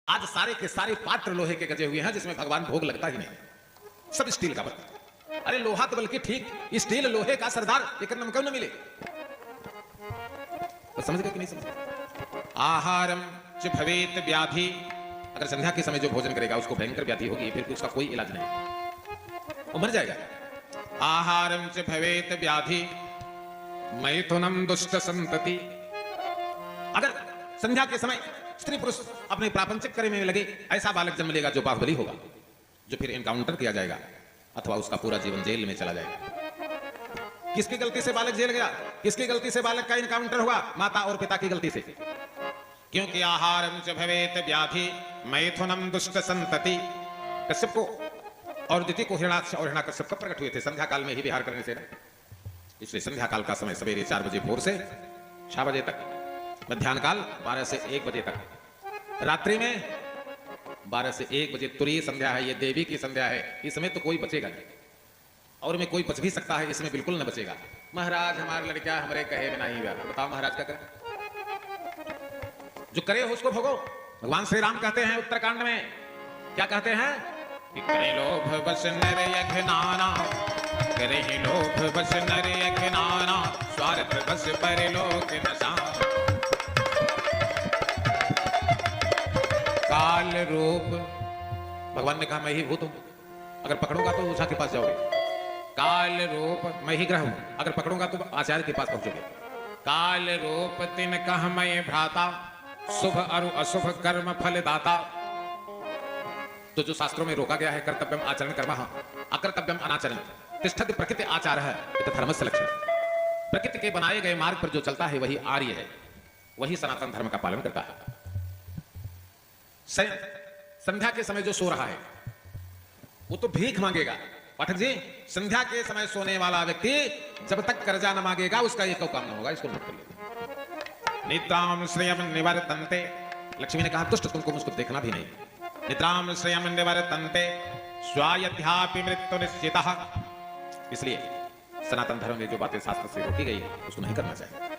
आज सारे के सारे पात्र लोहे के गजे हुए हैं जिसमें भगवान भोग लगता ही नहीं, सब स्टील का बना। अरे लोहा तो बल्कि ठीक, स्टील लोहे का सरदार, एक नम क्यों न मिले? तो समझ गए कि नहीं समझ? आहारम च भवेत व्याधि, अगर संध्या के समय जो भोजन करेगा उसको भयंकर व्याधि होगी, फिर उसका कोई इलाज नहीं, वो मर जाएगा। आहारम च भवेत व्याधि मैथुनम दुष्ट संतति, अगर संध्या के समय स्त्री पुरुष अपने प्रापंचिक कार्य में लगे, ऐसा बालक जन्म लेगा जो बाहुबली होगा, जो फिर एनकाउंटर किया जाएगा अथवा उसका पूरा जीवन जेल में चला जाएगा। किसकी गलती से बालक जेल गया? किसकी गलती से बालक का एनकाउंटर हुआ? माता और पिता की गलती से। क्योंकि आहारम च भवेत व्याधि मैथुनम दुष्ट संतति। कश्यप को और दिति को हिरण्याक्ष और हिरण्यकश्यप कब प्रकट हुए थे? संध्या काल में ही विहार करने से ना। इसलिए संध्या काल का समय सवेरे 4 बजे भोर से 6 बजे तक, मध्याह्न काल 12 से 1 बजे तक, रात्रि में 12 से 1 बजे तुरीय संध्या है। ये देवी की संध्या है, इसमें तो कोई बचेगा नहीं, और में कोई बच भी सकता है, इसमें बिल्कुल न बचेगा। महाराज हमारे लड़कियां हमारे कहे में नहीं हुआ, बताओ महाराज क्या करें? जो करे हो उसको भोगो। भगवान श्री राम कहते हैं उत्तरकांड में, क्या कहते हैं? करे लोभ बस नर अघनाना, करे लोभ बस नर अघनाना, स्वार्थ बस परलोक नशा। काल रूप, भगवान ने कहा मैं ही भूत हूं, अगर पकड़ूंगा तो ऊषा के पास जाओगे। काल रूप, मैं ही ग्रह हूं, अगर पकड़ूंगा तो आचार्य के पास पहुंचोगे। काल रूप तिन कह मैं भ्राता, शुभ और अशुभ कर्म फल दाता। तो जो शास्त्रों में रोका गया है कर्तव्यम आचरण कर्मः अकर्तव्यम अनाचरण तिष्ठति प्रकृति आचार है, तो धर्मस्य लक्षण। प्रकृति के बनाए गए मार्ग पर जो चलता है वही आर्य है, वही सनातन धर्म का पालन करता है। संध्या के समय जो सो रहा है वो तो भीख मांगेगा। पाठक जी, संध्या के समय सोने वाला व्यक्ति जब तक कर्जा न मांगेगा उसका एक काम न होगा, इसको नोट कर लीजिए। निद्राम श्रेयम निवर्तन्ते, लक्ष्मी ने कहा दुष्ट तुमको मुझको देखना भी नहीं। निद्राम श्रेयम निवर्तन्ते स्वायध्यापि मृत्यु निश्चितः। इसलिए सनातन धर्म में जो बातें शास्त्र से रोकी गई है उसको नहीं करना चाहिए।